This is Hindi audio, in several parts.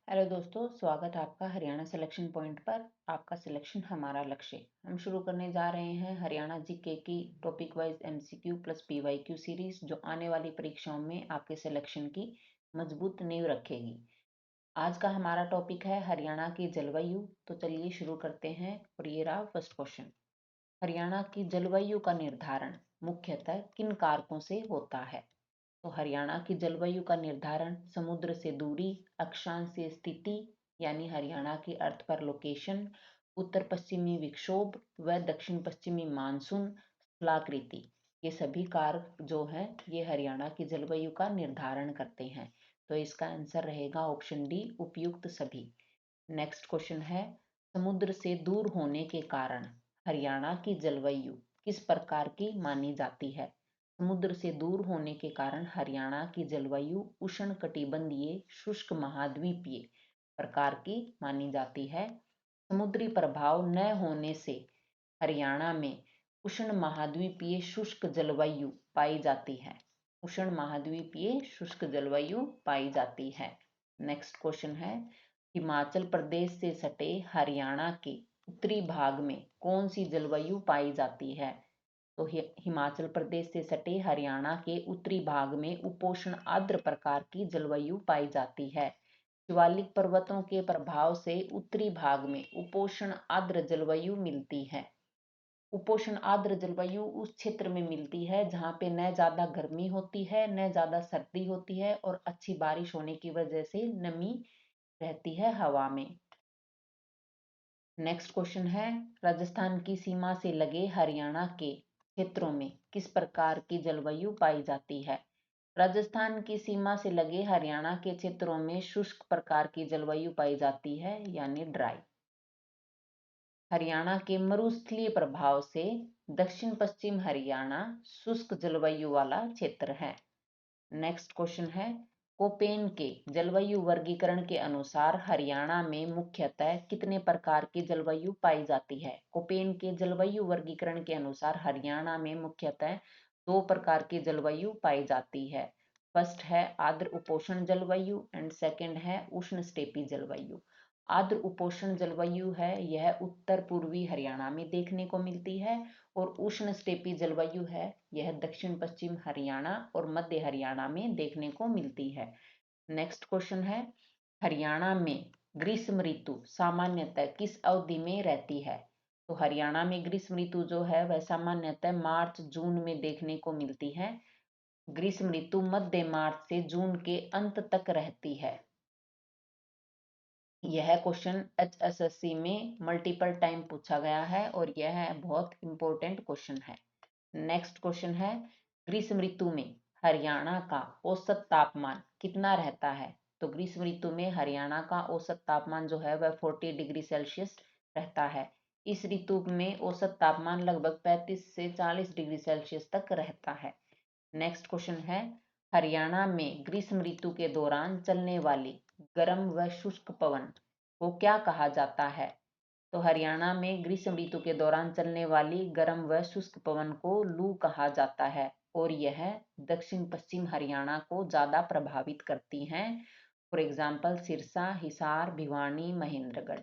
हेलो दोस्तों, स्वागत है आपका हरियाणा सिलेक्शन पॉइंट पर। आपका सिलेक्शन हमारा लक्ष्य। हम शुरू करने जा रहे हैं हरियाणा जीके की topic wise MCQ plus PYQ series, जो आने वाली परीक्षाओं में आपके सिलेक्शन की मजबूत नींव रखेगी। आज का हमारा टॉपिक है हरियाणा की जलवायु। तो चलिए शुरू करते हैं और ये रहा फर्स्ट क्वेश्चन। हरियाणा की जलवायु का निर्धारण मुख्यतः किन कारकों से होता है? तो हरियाणा की जलवायु का निर्धारण समुद्र से दूरी, अक्षांशीय स्थिति यानी हरियाणा की अर्थ पर लोकेशन, उत्तर पश्चिमी विक्षोभ व दक्षिण पश्चिमी मानसून, स्थलाकृति, ये सभी कारक जो हैं ये हरियाणा की जलवायु का निर्धारण करते हैं। तो इसका आंसर रहेगा ऑप्शन डी, उपयुक्त सभी। नेक्स्ट क्वेश्चन है, समुद्र से दूर होने के कारण हरियाणा की जलवायु किस प्रकार की मानी जाती है? समुद्र से दूर होने के कारण हरियाणा की जलवायु उष्णकटिबंधीय शुष्क महाद्वीपीय प्रकार की मानी जाती है। समुद्री प्रभाव न होने से हरियाणा में उष्ण महाद्वीपीय शुष्क जलवायु पाई जाती है। उष्ण महाद्वीपीय शुष्क जलवायु पाई जाती है। नेक्स्ट क्वेश्चन है, हिमाचल प्रदेश से सटे हरियाणा के उत्तरी भाग में कौन सी जलवायु पाई जाती है? तो हिमाचल प्रदेश से सटे हरियाणा के उत्तरी भाग में उपोष्ण आर्द्र प्रकार की जलवायु पाई जाती है। शिवालिक पर्वतों के प्रभाव से उत्तरी भाग में उपोष्ण आर्द्र जलवायु मिलती है। उपोष्ण आर्द्र जलवायु उस क्षेत्र में मिलती है जहाँ पे न ज्यादा गर्मी होती है न ज्यादा सर्दी होती है और अच्छी बारिश होने की वजह से नमी रहती है हवा में। नेक्स्ट क्वेश्चन है, राजस्थान की सीमा से लगे हरियाणा के क्षेत्रों में किस प्रकार की जलवायु पाई जाती है? राजस्थान की सीमा से लगे हरियाणा के क्षेत्रों में शुष्क प्रकार की जलवायु पाई जाती है यानी ड्राई। हरियाणा के मरुस्थलीय प्रभाव से दक्षिण पश्चिम हरियाणा शुष्क जलवायु वाला क्षेत्र है। नेक्स्ट क्वेश्चन है, कोपेन के जलवायु वर्गीकरण के अनुसार हरियाणा में मुख्यतः कितने प्रकार की जलवायु पाई जाती है? कोपेन के जलवायु वर्गीकरण के अनुसार हरियाणा में मुख्यतः दो प्रकार की जलवायु पाई जाती है। फर्स्ट है आर्द्र उपोष्ण जलवायु एंड सेकंड है उष्ण स्टेपी जलवायु। आर्द्र उपोष्ण जलवायु है यह उत्तर पूर्वी हरियाणा में देखने को मिलती है और उष्ण स्टेपी जलवायु है यह दक्षिण पश्चिम हरियाणा और मध्य हरियाणा में देखने को मिलती है। नेक्स्ट क्वेश्चन है, हरियाणा में ग्रीष्म ऋतु सामान्यतः किस अवधि में रहती है? तो हरियाणा में ग्रीष्म ऋतु जो है वह सामान्यतः मार्च जून में देखने को मिलती है। ग्रीष्म ऋतु मध्य मार्च से जून के अंत तक रहती है। यह क्वेश्चन HSSC में मल्टीपल टाइम पूछा गया है और यह बहुत इंपॉर्टेंट क्वेश्चन है। नेक्स्ट क्वेश्चन है, ग्रीष्म ऋतु में हरियाणा का औसत तापमान कितना रहता है? तो ग्रीष्म ऋतु में हरियाणा का औसत तापमान जो है वह 40 डिग्री सेल्सियस रहता है। इस ऋतु में औसत तापमान लगभग 35 से 40 डिग्री सेल्सियस तक रहता है। नेक्स्ट क्वेश्चन है, हरियाणा में ग्रीष्म ऋतु के दौरान चलने वाली गर्म व शुष्क पवन को क्या कहा जाता है? तो हरियाणा में ग्रीष्म ऋतु के दौरान चलने वाली गर्म व शुष्क पवन को लू कहा जाता है और यह दक्षिण पश्चिम हरियाणा को ज्यादा प्रभावित करती हैं। For example Sirsa, Hisar, Bhiwani, Mahendragarh.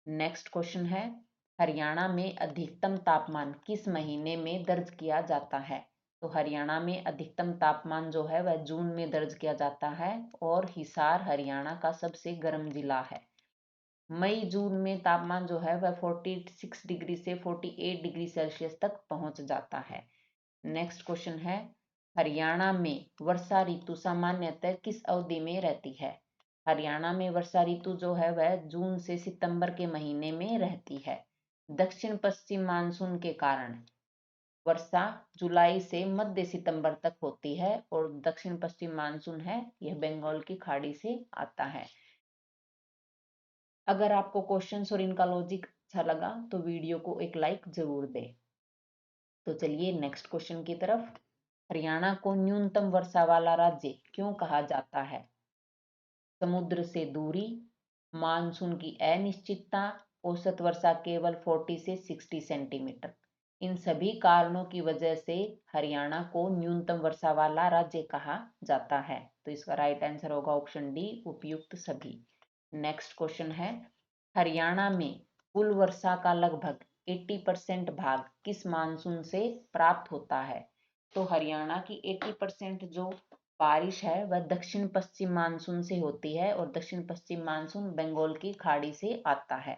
Next question है, हरियाणा में अधिकतम तापमान किस महीने में दर्ज किया जाता है? तो हरियाणा में अधिकतम तापमान जो है वह जून में दर्ज किया जाता है और हिसार हरियाणा का सबसे गर्म जिला है। मई जून में तापमान जो है वह 46 डिग्री से 48 डिग्री सेल्सियस तक पहुंच जाता है। नेक्स्ट क्वेश्चन है, हरियाणा में वर्षा ऋतु सामान्यतः किस अवधि में रहती है? हरियाणा में वर्षा ऋतु जो है वह जून से सितंबर के महीने में रहती है। दक्षिण पश्चिम मानसून के कारण वर्षा जुलाई से मध्य सितंबर तक होती है और दक्षिण पश्चिम मानसून है यह बंगाल की खाड़ी से आता है। अगर आपको क्वेश्चंस और इनका लॉजिक अच्छा लगा तो वीडियो को एक लाइक जरूर दें। तो चलिए नेक्स्ट क्वेश्चन की तरफ। हरियाणा को न्यूनतम वर्षा वाला राज्य क्यों कहा जाता है? समुद्र से दूरी, मानसून की अनिश्चितता, औसत वर्षा केवल 40 से 60 सेंटीमीटर। इन सभी कारणों की वजह से हरियाणा को न्यूनतम वर्षा वाला राज्य कहा जाता है। तो इसका राइट आंसर होगा ऑप्शन डी, उपयुक्त सभी। नेक्स्ट क्वेश्चन है, हरियाणा में कुल वर्षा का लगभग 80% भाग किस मानसून से प्राप्त होता है? तो हरियाणा की 80% जो बारिश है वह दक्षिण पश्चिम मानसून से होती है और दक्षिण पश्चिम मानसून बंगाल की खाड़ी से आता है।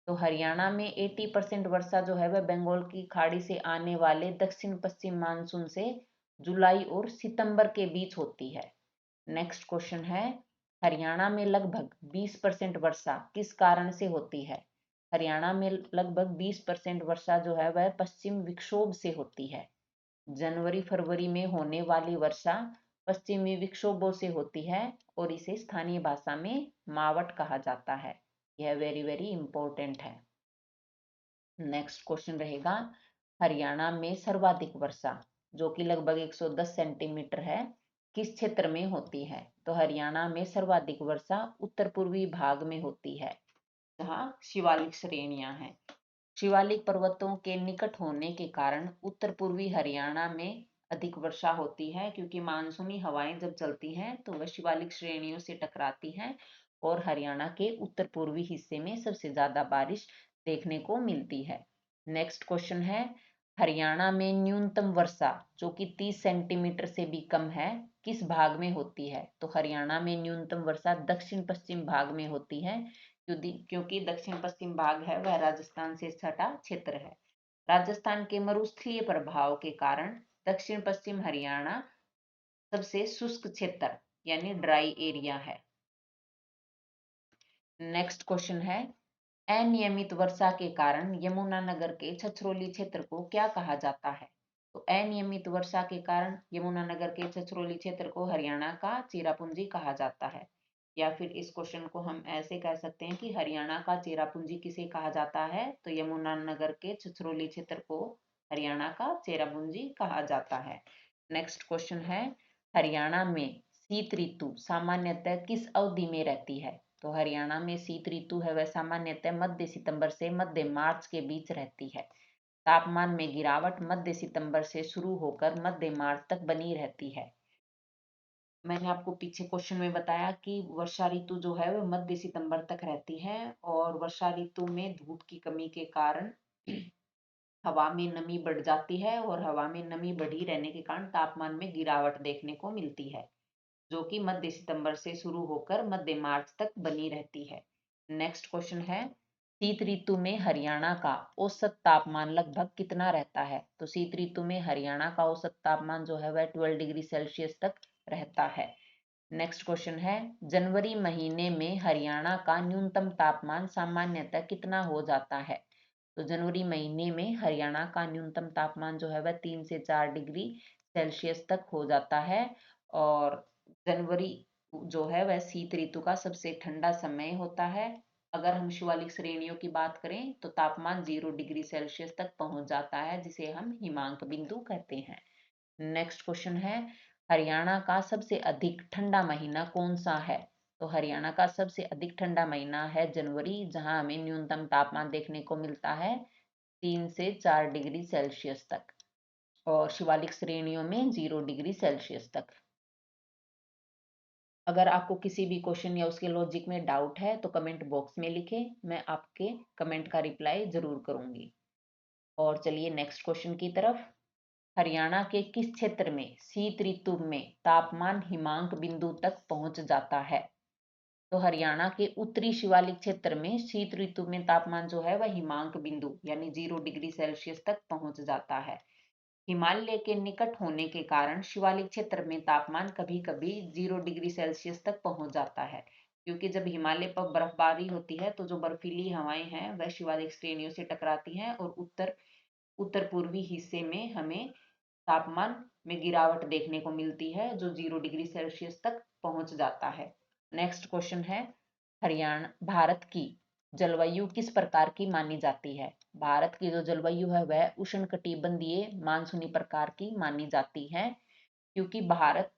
तो हरियाणा में 80% वर्षा जो है वह बंगाल की खाड़ी से आने वाले दक्षिण पश्चिम मानसून से जुलाई और सितंबर के बीच होती है। नेक्स्ट क्वेश्चन है, हरियाणा में लगभग 20% वर्षा किस कारण से होती है? हरियाणा में लगभग 20% वर्षा जो है वह पश्चिम विक्षोभ से होती है। जनवरी फरवरी में होने वाली वर्षा पश्चिमी विक्षोभों से होती है और इसे स्थानीय भाषा में मावट कहा जाता है। यह वेरी वेरी इंपॉर्टेंट है। नेक्स्ट क्वेश्चन रहेगा, हरियाणा में सर्वाधिक वर्षा जो कि लगभग 110 सेंटीमीटर है किस क्षेत्र में होती है? तो हरियाणा में सर्वाधिक वर्षा उत्तर पूर्वी भाग में होती है जहाँ शिवालिक श्रेणियां हैं। शिवालिक पर्वतों के निकट होने के कारण उत्तर पूर्वी हरियाणा में अधिक वर्षा होती है, क्योंकि मानसूनी हवाएं जब चलती हैं तो वह शिवालिक श्रेणियों से टकराती हैं और हरियाणा के उत्तर पूर्वी हिस्से में सबसे ज्यादा बारिश देखने को मिलती है। नेक्स्ट क्वेश्चन है, हरियाणा में न्यूनतम वर्षा जो कि 30 सेंटीमीटर से भी कम है किस भाग में होती है? तो हरियाणा में न्यूनतम वर्षा दक्षिण पश्चिम भाग में होती है, क्योंकि दक्षिण पश्चिम भाग है वह राजस्थान से सटा क्षेत्र है। राजस्थान के मरुस्थलीय प्रभाव के कारण दक्षिण पश्चिम हरियाणा सबसे शुष्क क्षेत्र यानी ड्राई एरिया है। नेक्स्ट क्वेश्चन है, अनियमित वर्षा के कारण यमुनानगर के छछरौली क्षेत्र को क्या कहा जाता है? तो अनियमित वर्षा के कारण यमुनानगर के छछरौली क्षेत्र को हरियाणा का चेरापूंजी कहा जाता है। या फिर इस क्वेश्चन को हम ऐसे कह सकते हैं कि हरियाणा का चेरापूंजी किसे कहा जाता है? तो यमुनानगर के छछरौली क्षेत्र को हरियाणा का चेरापूंजी कहा जाता है। नेक्स्ट क्वेश्चन है, हरियाणा में शीत ऋतु सामान्यतः किस अवधि में रहती है? तो हरियाणा में शीत ऋतु है वह सामान्यतः मध्य सितंबर से मध्य मार्च के बीच रहती है। तापमान में गिरावट मध्य सितंबर से शुरू होकर मध्य मार्च तक बनी रहती है। मैंने आपको पीछे क्वेश्चन में बताया कि वर्षा ऋतु जो है वह मध्य सितंबर तक रहती है और वर्षा ऋतु में धूप की कमी के कारण हवा में नमी बढ़ जाती है और हवा में नमी बढ़ी रहने के कारण तापमान में गिरावट देखने को मिलती है, जो कि मध्य सितंबर से शुरू होकर मध्य मार्च तक बनी रहती है। नेक्स्ट क्वेश्चन है, शीत ऋतु में हरियाणा का औसत तापमान लगभग कितना रहता है? तो शीत ऋतु में हरियाणा का औसत तापमान जो है वह 12 डिग्री सेल्सियस तक रहता है। नेक्स्ट क्वेश्चन है, जनवरी महीने में हरियाणा का न्यूनतम तापमान सामान्यतः कितना हो जाता है? तो जनवरी महीने में हरियाणा का न्यूनतम तापमान जो है वह 3 से 4 डिग्री सेल्सियस तक हो जाता है और जनवरी जो है वह शीत ऋतु का सबसे ठंडा समय होता है। अगर हम शिवालिक श्रेणियों की बात करें तो तापमान 0 डिग्री सेल्सियस तक पहुंच जाता है, जिसे हम हिमांक बिंदु कहते हैं। नेक्स्ट क्वेश्चन है, हरियाणा का सबसे अधिक ठंडा महीना कौन सा है? तो हरियाणा का सबसे अधिक ठंडा महीना है जनवरी, जहां हमें न्यूनतम तापमान देखने को मिलता है 3 से 4 डिग्री सेल्सियस तक और शिवालिक श्रेणियों में 0 डिग्री सेल्सियस तक। अगर आपको किसी भी क्वेश्चन या उसके लॉजिक में डाउट है तो कमेंट बॉक्स में लिखें, मैं आपके कमेंट का रिप्लाई जरूर करूंगी। और चलिए नेक्स्ट क्वेश्चन की तरफ। हरियाणा के किस क्षेत्र में शीत ऋतु में तापमान हिमांक बिंदु तक पहुंच जाता है? तो हरियाणा के उत्तरी शिवालिक क्षेत्र में शीत ऋतु में तापमान जो है वह हिमांक बिंदु यानी 0 डिग्री सेल्सियस तक पहुंच जाता है। हिमालय के निकट होने के कारण शिवालिक क्षेत्र में तापमान कभी कभी 0 डिग्री सेल्सियस तक पहुंच जाता है, क्योंकि जब हिमालय पर बर्फबारी होती है तो जो बर्फीली हवाएं हैं वह शिवालिक श्रेणियों से टकराती हैं और उत्तर पूर्वी हिस्से में हमें तापमान में गिरावट देखने को मिलती है, जो 0 डिग्री सेल्सियस तक पहुंच जाता है। नेक्स्ट क्वेश्चन है, हरियाणा भारत की जलवायु किस प्रकार की मानी जाती है? भारत की जो जलवायु है वह उष्णकटिबंधीय मानसूनी प्रकार की मानी जाती है, क्योंकि भारत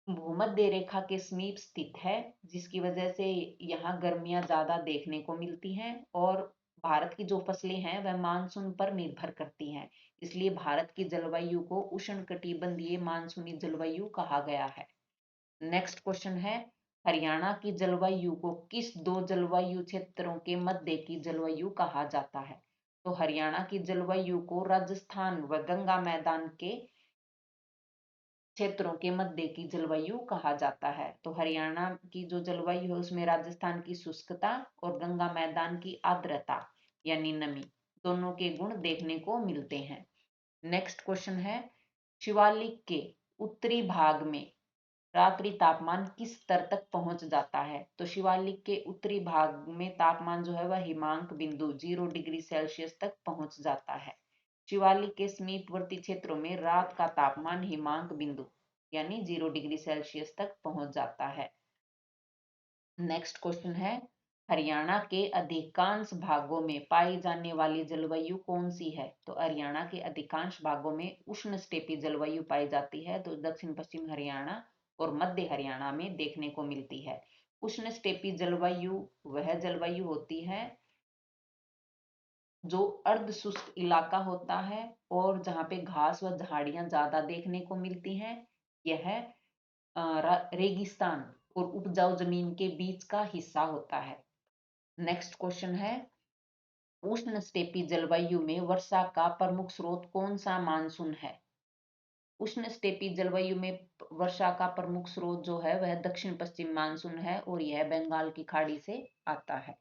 भूमध्य रेखा के समीप स्थित है, जिसकी वजह से यहाँ गर्मियां ज्यादा देखने को मिलती हैं और भारत की जो फसलें हैं वह मानसून पर निर्भर करती हैं। इसलिए भारत की जलवायु को उष्णकटिबंधीय मानसूनी जलवायु कहा गया है। नेक्स्ट क्वेश्चन है, हरियाणा की जलवायु को किस दो जलवायु क्षेत्रों के मध्य की जलवायु कहा जाता है? तो हरियाणा की जलवायु को राजस्थान व गंगा मैदान के क्षेत्रों के मध्य की जलवायु कहा जाता है। तो हरियाणा की जो जलवायु है उसमें राजस्थान की शुष्कता और गंगा मैदान की आर्द्रता यानी नमी दोनों के गुण देखने को मिलते हैं। नेक्स्ट क्वेश्चन है, शिवालिक के उत्तरी भाग में रात्रि तापमान किस स्तर तक पहुंच जाता है? तो शिवालिक के उत्तरी भाग में तापमान जो है वह हिमांक बिंदु 0 डिग्री सेल्सियस तक पहुंच जाता है। शिवालिक के समीपवर्ती क्षेत्रों में रात का तापमान हिमांक बिंदु यानी 0 डिग्री सेल्सियस तक पहुंच जाता है। नेक्स्ट क्वेश्चन है, हरियाणा के अधिकांश भागों में पाई जाने वाली जलवायु कौन सी है? तो हरियाणा के अधिकांश भागों में उष्ण स्टेपी जलवायु पाई जाती है। तो दक्षिण पश्चिम हरियाणा और मध्य हरियाणा में देखने को मिलती है। उष्ण स्टेपी जलवायु वह जलवायु होती है जो अर्ध शुष्क इलाका होता है और जहाँ पे घास व झाड़ियां ज्यादा देखने को मिलती हैं। यह रेगिस्तान और उपजाऊ जमीन के बीच का हिस्सा होता है। नेक्स्ट क्वेश्चन है, उष्ण स्टेपी जलवायु में वर्षा का प्रमुख स्रोत कौन सा मानसून है? उष्ण स्टेपी जलवायु में वर्षा का प्रमुख स्रोत जो है वह दक्षिण पश्चिम मानसून है और यह बंगाल की खाड़ी से आता है।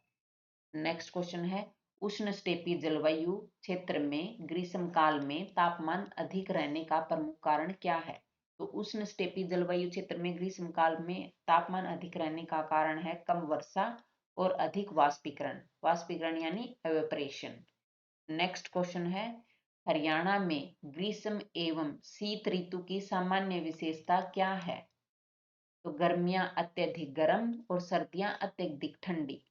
नेक्स्ट क्वेश्चन है, उष्ण स्टेपी जलवायु क्षेत्र में ग्रीष्म काल में तापमान अधिक रहने का प्रमुख कारण क्या है? तो उष्ण स्टेपी जलवायु क्षेत्र में ग्रीष्म काल में तापमान अधिक रहने का कारण है कम वर्षा और अधिक वाष्पीकरण। वाष्पीकरण यानी एवेपोरेशन। नेक्स्ट क्वेश्चन है, हरियाणा में ग्रीष्म एवं शीत ऋतु की सामान्य विशेषता क्या है? तो गर्मियां अत्यधिक गर्म और सर्दियां अत्यधिक ठंडी।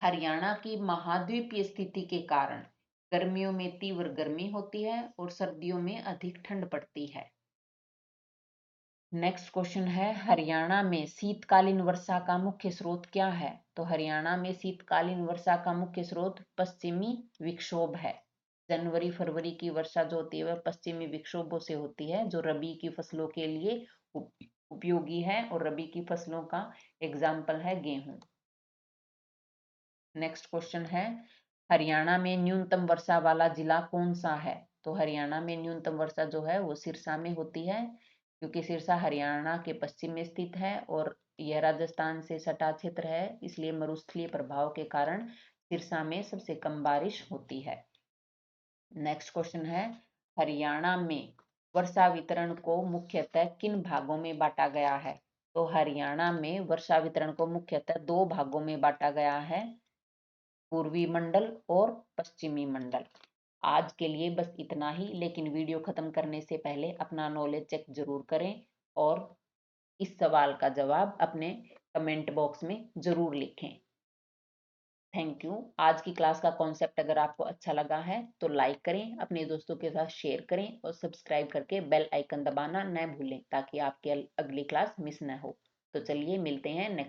हरियाणा की महाद्वीपीय स्थिति के कारण गर्मियों में तीव्र गर्मी होती है और सर्दियों में अधिक ठंड पड़ती है। नेक्स्ट क्वेश्चन है, हरियाणा में शीतकालीन वर्षा का मुख्य स्रोत क्या है? तो हरियाणा में शीतकालीन वर्षा का मुख्य स्रोत पश्चिमी विक्षोभ है। जनवरी फरवरी की वर्षा जो होती है वह पश्चिमी विक्षोभों से होती है जो रबी की फसलों के लिए उपयोगी है और रबी की फसलों का एग्जाम्पल है गेहूं। नेक्स्ट क्वेश्चन है, हरियाणा में न्यूनतम वर्षा वाला जिला कौन सा है? तो हरियाणा में न्यूनतम वर्षा जो है वो सिरसा में होती है क्योंकि सिरसा हरियाणा के पश्चिम में स्थित है और यह राजस्थान से सटा क्षेत्र है, इसलिए मरुस्थलीय प्रभाव के कारण सिरसा में सबसे कम बारिश होती है। नेक्स्ट क्वेश्चन है, हरियाणा में वर्षा वितरण को मुख्यतः किन भागों में बांटा गया है? तो हरियाणा में वर्षा वितरण को मुख्यतः दो भागों में बांटा गया है, पूर्वी मंडल और पश्चिमी मंडल। आज के लिए बस इतना ही, लेकिन वीडियो खत्म करने से पहले अपना नॉलेज चेक जरूर करें और इस सवाल का जवाब अपने कमेंट बॉक्स में जरूर लिखें। Thank you. आज की क्लास का कॉन्सेप्ट अगर आपको अच्छा लगा है तो लाइक करें, अपने दोस्तों के साथ शेयर करें और सब्सक्राइब करके बेल आइकन दबाना न भूलें ताकि आपकी अगली क्लास मिस न हो। तो चलिए मिलते हैं नेक्स्ट